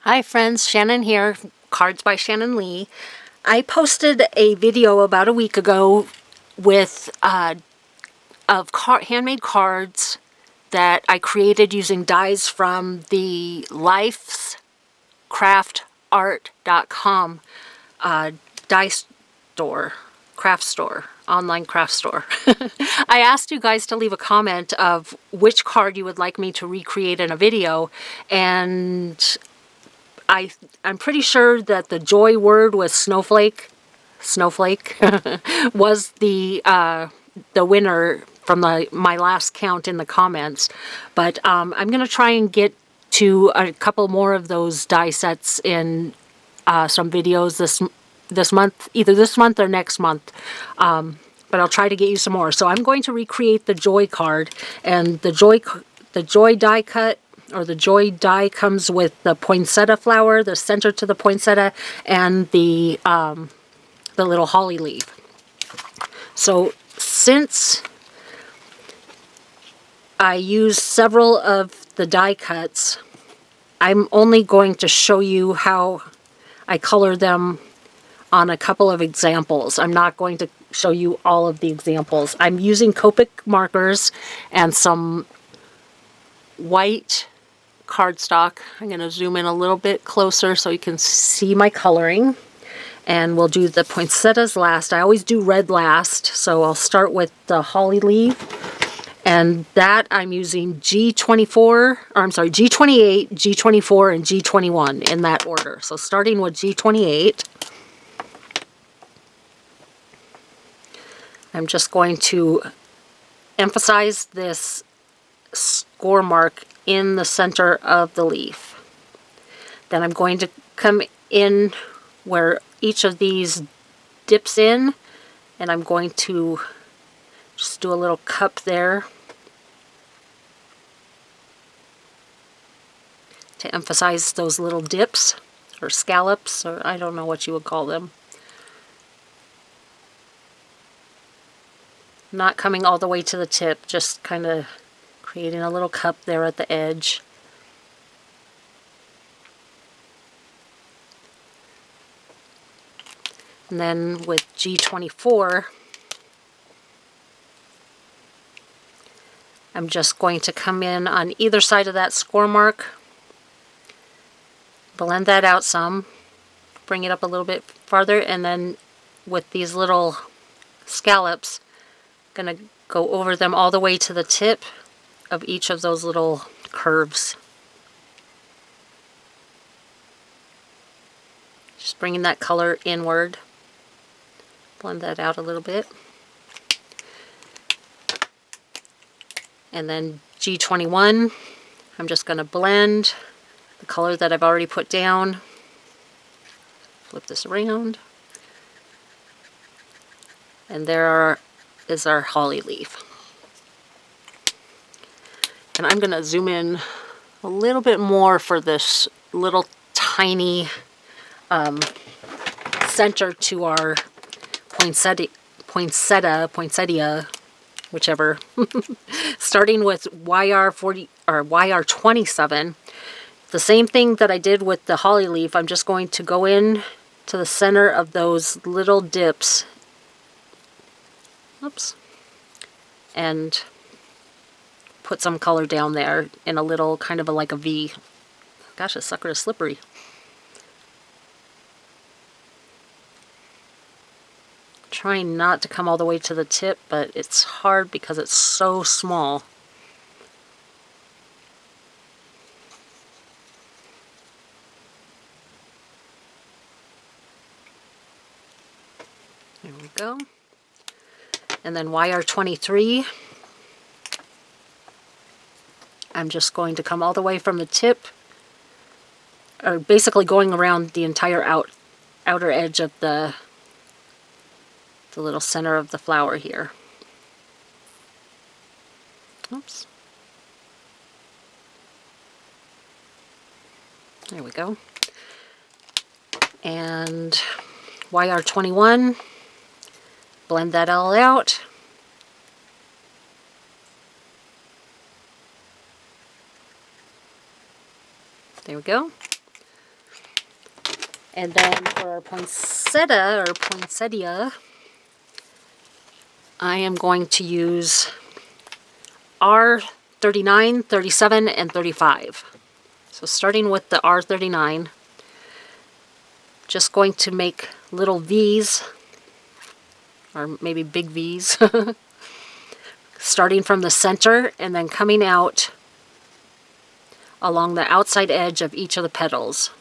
Hi friends, Shannon here, Cards by Shannon Lee. I posted a video about a week ago with handmade cards that I created using dies from the Lifescraftart.com die store, craft store, online craft store. I asked you guys to leave a comment of which card you would like me to recreate in a video, and I'm pretty sure that the joy word was snowflake. Snowflake was the winner from my last count in the comments. But I'm going to try and get to a couple more of those die sets in some videos this month, either this month or next month. But I'll try to get you some more. So I'm going to recreate the joy card, and the joy die cut, or the joy die, comes with the poinsettia flower, the center to the poinsettia, and the little holly leaf. So since I use several of the die cuts, I'm only going to show you how I color them on a couple of examples. I'm not going to show you all of the examples. I'm using Copic markers and some white cardstock. I'm going to zoom in a little bit closer so you can see my coloring. And we'll do the poinsettias last. I always do red last, so I'll start with the holly leaf. And that I'm using G28, G24, and G21 in that order. So starting with G28, I'm just going to emphasize this score mark in the center of the leaf. Then I'm going to come in where each of these dips in, and I'm going to just do a little cup there to emphasize those little dips or scallops, or I don't know what you would call them. Not coming all the way to the tip, just kind of creating a little cup there at the edge. And then with G24, I'm just going to come in on either side of that score mark, blend that out some, bring it up a little bit farther, and then with these little scallops, I'm going to go over them all the way to the tip of each of those little curves. Just bringing that color inward. Blend that out a little bit. And then G21, I'm just going to blend the color that I've already put down. Flip this around. And there is our holly leaf. And I'm going to zoom in a little bit more for this little tiny center to our poinsettia, whichever. Starting with YR40 or YR27. The same thing that I did with the holly leaf, I'm just going to go in to the center of those little dips. Oops. And put some color down there in a little kind of like a V. Gosh, this sucker is slippery. Trying not to come all the way to the tip, but it's hard because it's so small. There we go. And then YR23, I'm just going to come all the way from the tip, or basically going around the entire outer edge of the little center of the flower here. Oops. There we go. And YR21, blend that all out. There we go. And then for our poinsettia, or poinsettia, I am going to use R39, 37, and 35. So starting with the R39, just going to make little V's, or maybe big V's, starting from the center and then coming out along the outside edge of each of the petals.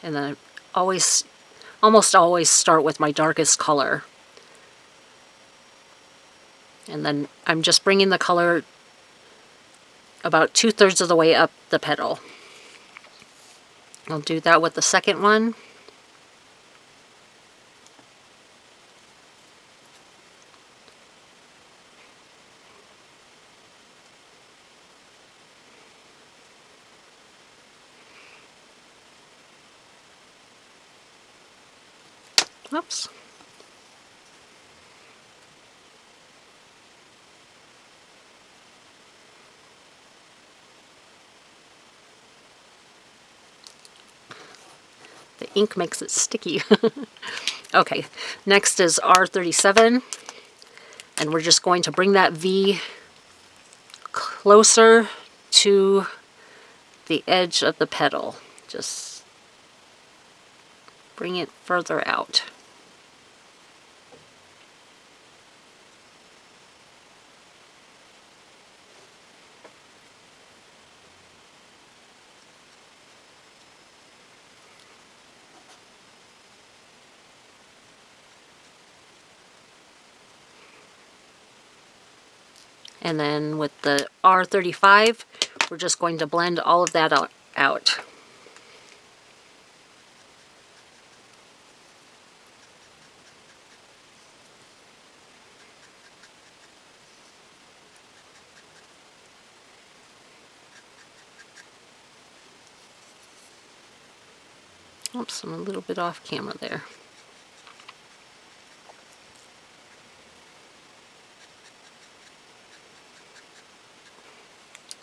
And then almost always start with my darkest color. And then I'm just bringing the color about 2/3 of the way up the petal. I'll do that with the second one. Oops. The ink makes it sticky. Okay, next is R37, and we're just going to bring that V closer to the edge of the petal. Just bring it further out. And then with the R35, we're just going to blend all of that out. Oops, I'm a little bit off camera there.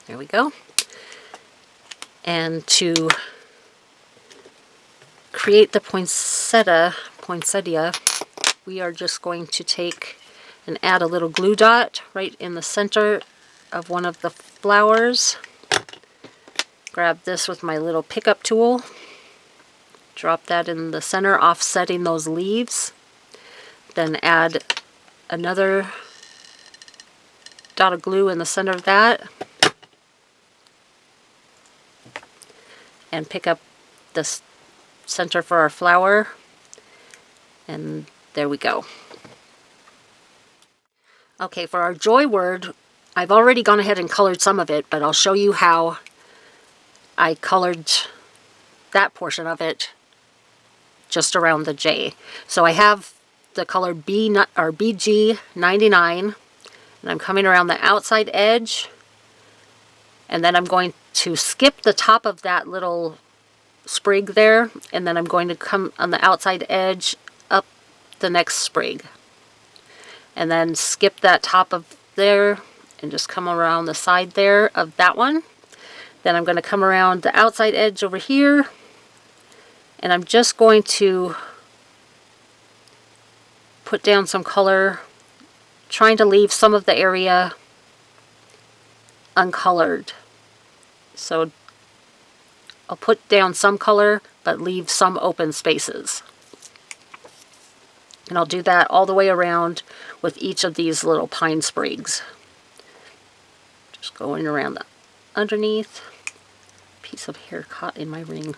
There we go. And to create the poinsettia, we are just going to take and add a little glue dot right in the center of one of the flowers. Grab this with my little pickup tool. Drop that in the center, offsetting those leaves. Then add another dot of glue in the center of that. And pick up the center for our flower. And there we go. Okay, for our joy word, I've already gone ahead and colored some of it, but I'll show you how I colored that portion of it just around the J. So I have the color BG99, and I'm coming around the outside edge, and then I'm going to skip the top of that little sprig there, and then I'm going to come on the outside edge up the next sprig, and then skip that top of there and just come around the side there of that one. Then I'm going to come around the outside edge over here, and I'm just going to put down some color, trying to leave some of the area uncolored. So I'll put down some color, but leave some open spaces. And I'll do that all the way around with each of these little pine sprigs. Just going around the underneath. Piece of hair caught in my ring.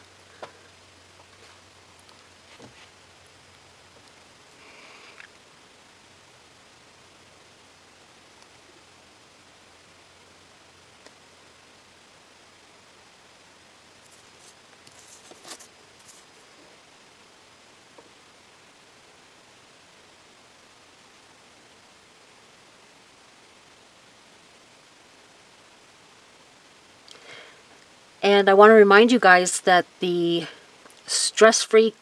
And I want to remind you guys that the Stress-Free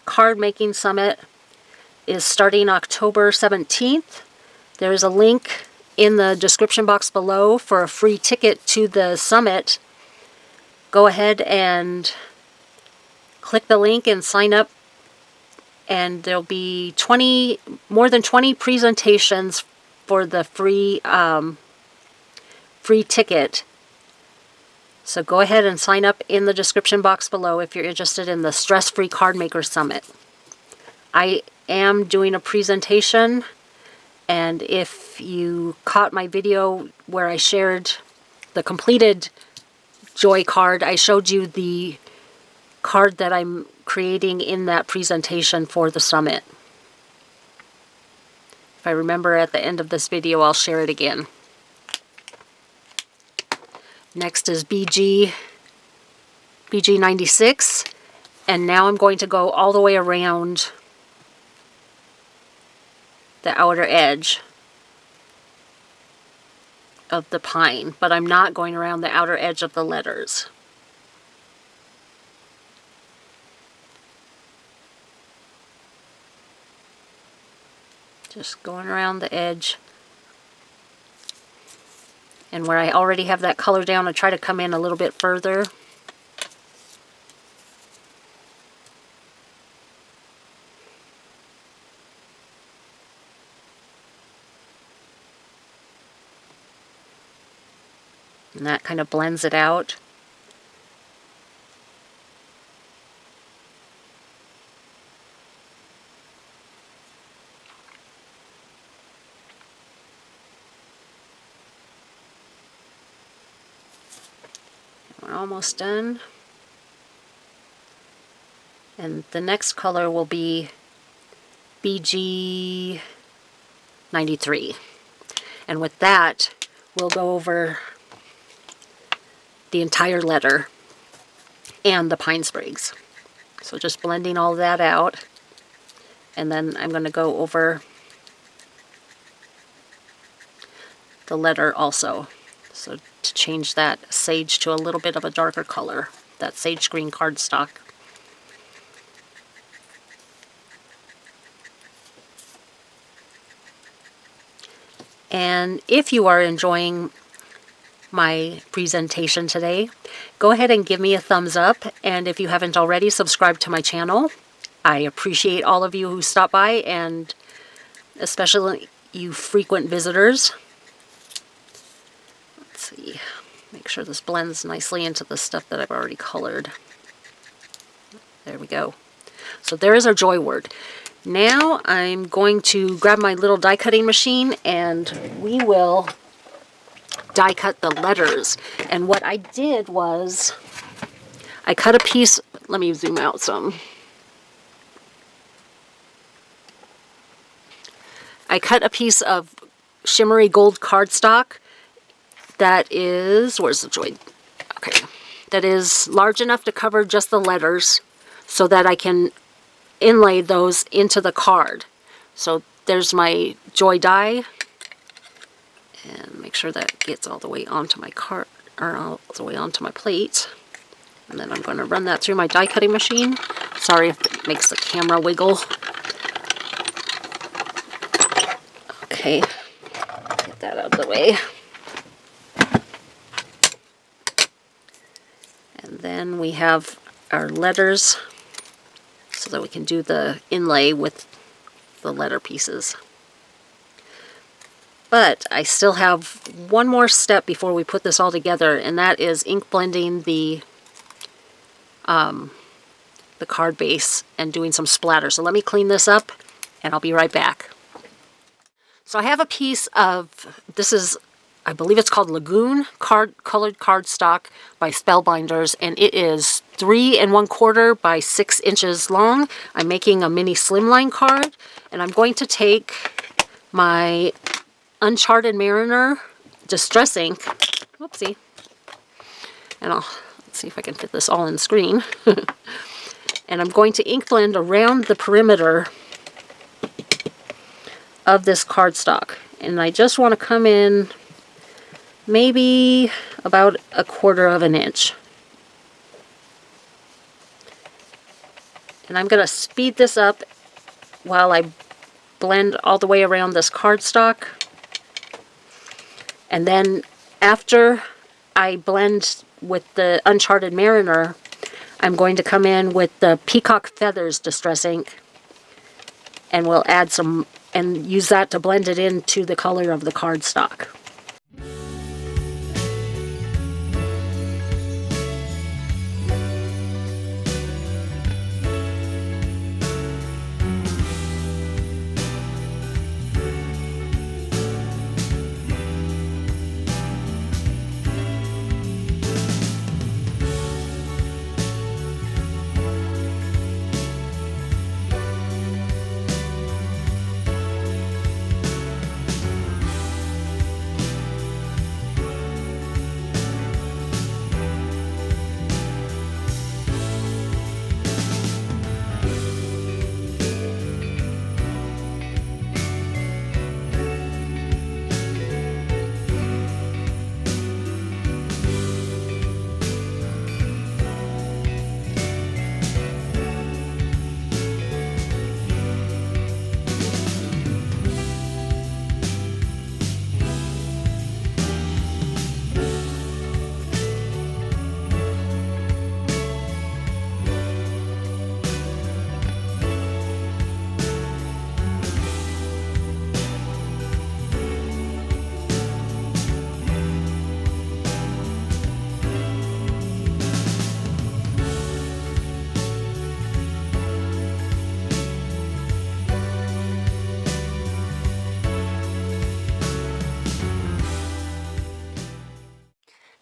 Card Making Summit is starting October 17th, There is a link in the description box below for a free ticket to the summit. Go ahead and click the link and sign up, and there'll be more than 20 presentations for the free ticket. So go ahead and sign up in the description box below if you're interested in the Stress-Free Card Maker Summit. I am doing a presentation, and if you caught my video where I shared the completed Joy card, I showed you the card that I'm creating in that presentation for the summit. If I remember at the end of this video, I'll share it again. Next is BG96, and now I'm going to go all the way around the outer edge of the pine, but I'm not going around the outer edge of the letters. Just going around the edge. And where I already have that color down, I try to come in a little bit further. And that kind of blends it out. We're almost done. And the next color will be BG93. And with that, we'll go over the entire letter and the pine sprigs. So just blending all that out. And then I'm going to go over the letter also. So to change that sage to a little bit of a darker color, that sage green cardstock. And if you are enjoying my presentation today, go ahead and give me a thumbs up, and if you haven't already, subscribe to my channel. I appreciate all of you who stop by, and especially you frequent visitors. Let's see, make sure this blends nicely into the stuff that I've already colored. There we go. So there is our joy word. Now I'm going to grab my little die cutting machine, and we will die cut the letters. And what I did was I cut a piece, let me zoom out some. I cut a piece of shimmery gold cardstock that is, where's the joy? Okay. That is large enough to cover just the letters so that I can inlay those into the card. So there's my joy die. And make sure that gets all the way onto my card, or all the way onto my plate. And then I'm going to run that through my die cutting machine. Sorry if it makes the camera wiggle. Okay, get that out of the way. And then we have our letters so that we can do the inlay with the letter pieces. But I still have one more step before we put this all together, and that is ink blending the card base and doing some splatter. So let me clean this up, and I'll be right back. So I have a piece of, this is, I believe it's called Lagoon colored cardstock by Spellbinders, and it is 3 1/4 by 6 inches long. I'm making a mini slimline card, and I'm going to take my Uncharted Mariner Distress ink, whoopsie, and let's see if I can fit this all in screen. And I'm going to ink blend around the perimeter of this cardstock, and I just want to come in maybe about 1/4 inch. And I'm going to speed this up while I blend all the way around this cardstock. And then after I blend with the Uncharted Mariner, I'm going to come in with the Peacock Feathers Distress Ink, and we'll add some, and use that to blend it into the color of the cardstock.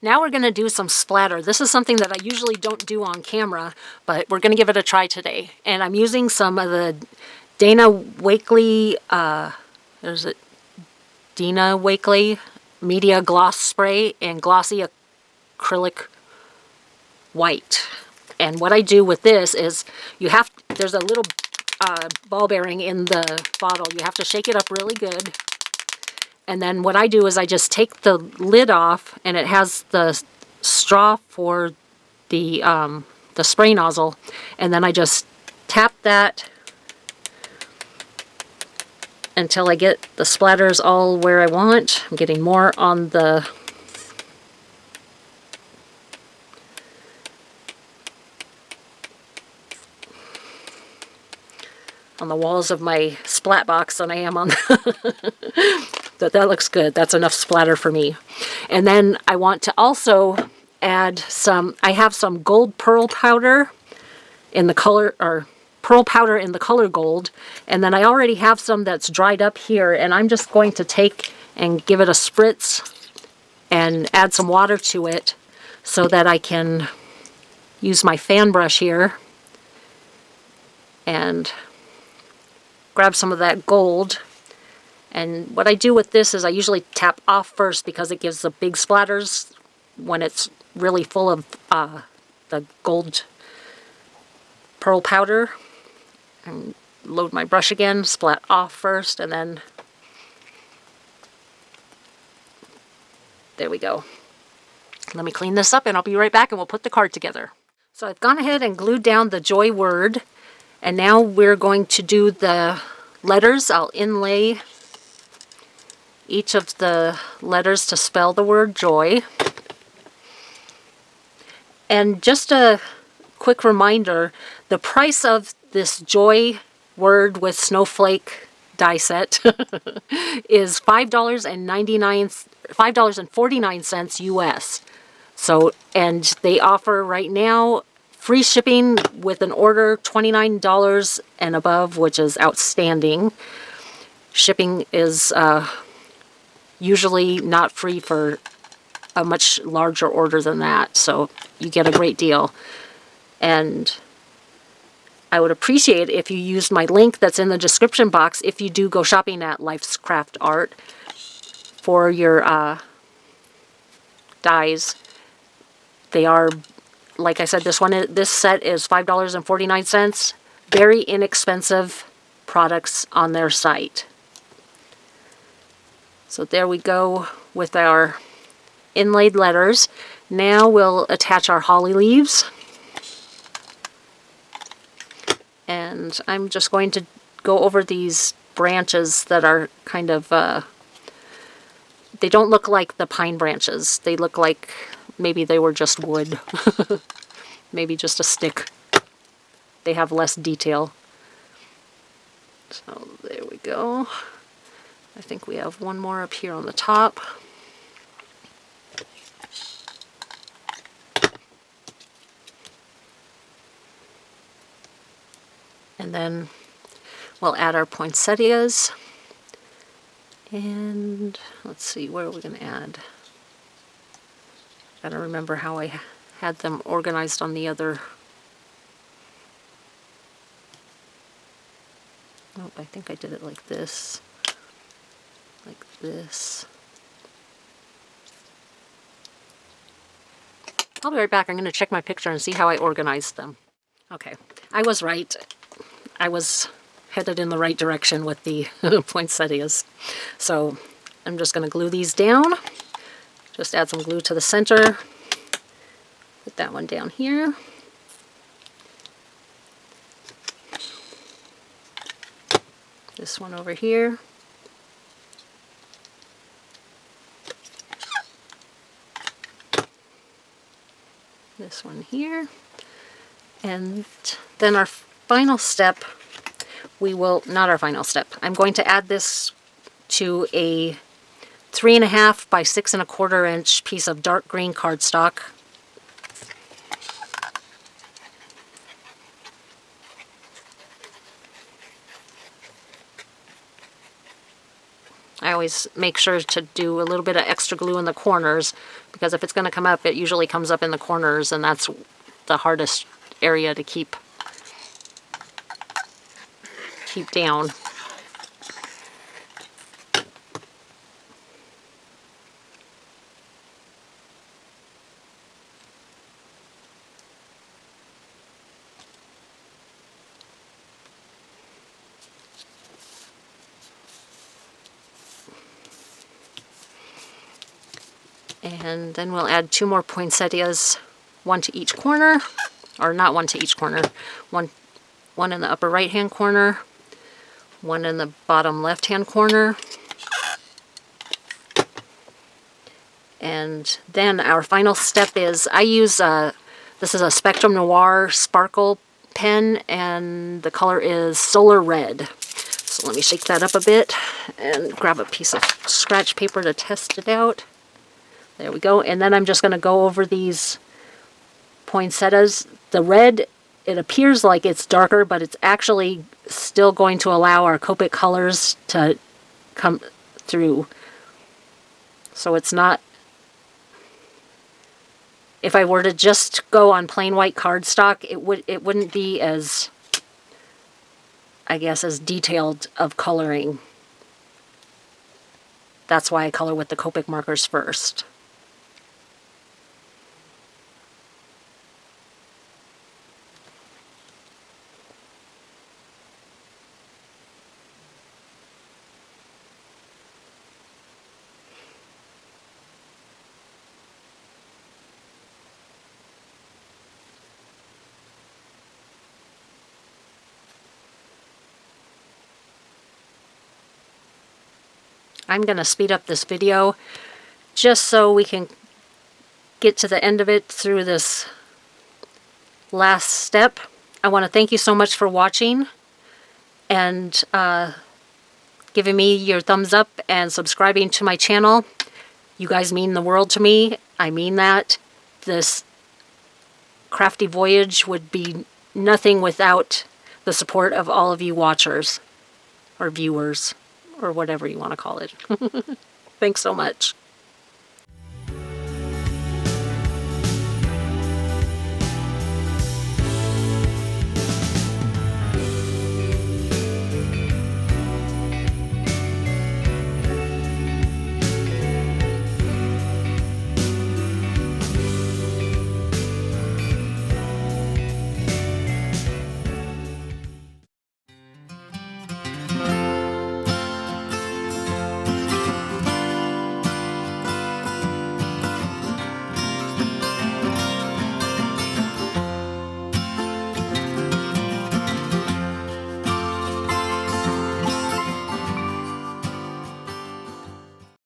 Now we're going to do some splatter. This is something that I usually don't do on camera, but we're going to give it a try today. And I'm using some of the Dana Wakley, Dina Wakley Media Gloss Spray in Glossy Acrylic White. And what I do with this is, there's a little ball bearing in the bottle. You have to shake it up really good. And then what I do is I just take the lid off, and it has the straw for the spray nozzle, and then I just tap that until I get the splatters all where I want. I'm getting more on the walls of my splat box than I am on the that looks good. That's enough splatter for me. And then I want to also add I have some gold pearl powder in the color, or pearl powder in the color gold, and then I already have some that's dried up here, and I'm just going to take and give it a spritz and add some water to it so that I can use my fan brush here and grab some of that gold. And what I do with this is I usually tap off first because it gives the big splatters when it's really full of the gold pearl powder. And load my brush again, splat off first, and then there we go. Let me clean this up and I'll be right back and we'll put the card together. So I've gone ahead and glued down the Joy word, and now we're going to do the letters. I'll inlay each of the letters to spell the word joy. And just a quick reminder, the price of this Joy word with snowflake die set is $5.49 US. So, and they offer right now free shipping with an order $29 and above, which is outstanding. Shipping is usually not free for a much larger order than that, so you get a great deal. And I would appreciate if you used my link that's in the description box if you do go shopping at Lifescraftart for your dies. They are, like I said, this set is $5.49. Very inexpensive products on their site. So there we go with our inlaid letters. Now we'll attach our holly leaves. And I'm just going to go over these branches that are kind of They don't look like the pine branches. They look like maybe they were just wood. Maybe just a stick. They have less detail. So there we go. I think we have one more up here on the top. And then we'll add our poinsettias. And let's see, where are we going to add? Gotta remember how I had them organized on the other. Oh, I think I did it like this. Like this. I'll be right back. I'm going to check my picture and see how I organized them. Okay, I was right. I was headed in the right direction with the poinsettias. So I'm just going to glue these down. Just add some glue to the center. Put that one down here. This one over here. This one here. And then our final step, not our final step, I'm going to add this to a 3.5 by 6.25 inch piece of dark green cardstock. I always make sure to do a little bit of extra glue in the corners, because if it's going to come up, it usually comes up in the corners, and that's the hardest area to keep down. And then we'll add 2 more poinsettias, 1 to each corner, or not 1 to each corner, one in the upper right hand corner, 1 in the bottom left hand corner. And then our final step is, I use this is a Spectrum Noir sparkle pen, and the color is Solar Red. So let me shake that up a bit and grab a piece of scratch paper to test it out. There we go. And then I'm just going to go over these poinsettias. The red, it appears like it's darker, but it's actually still going to allow our Copic colors to come through. So it's not, if I were to just go on plain white cardstock, it wouldn't be as, I guess, as detailed of coloring. That's why I color with the Copic markers first. I'm going to speed up this video just so we can get to the end of it through this last step. I want to thank you so much for watching and giving me your thumbs up and subscribing to my channel. You guys mean the world to me. I mean that. This crafty voyage would be nothing without the support of all of you watchers or viewers, or whatever you want to call it. Thanks so much.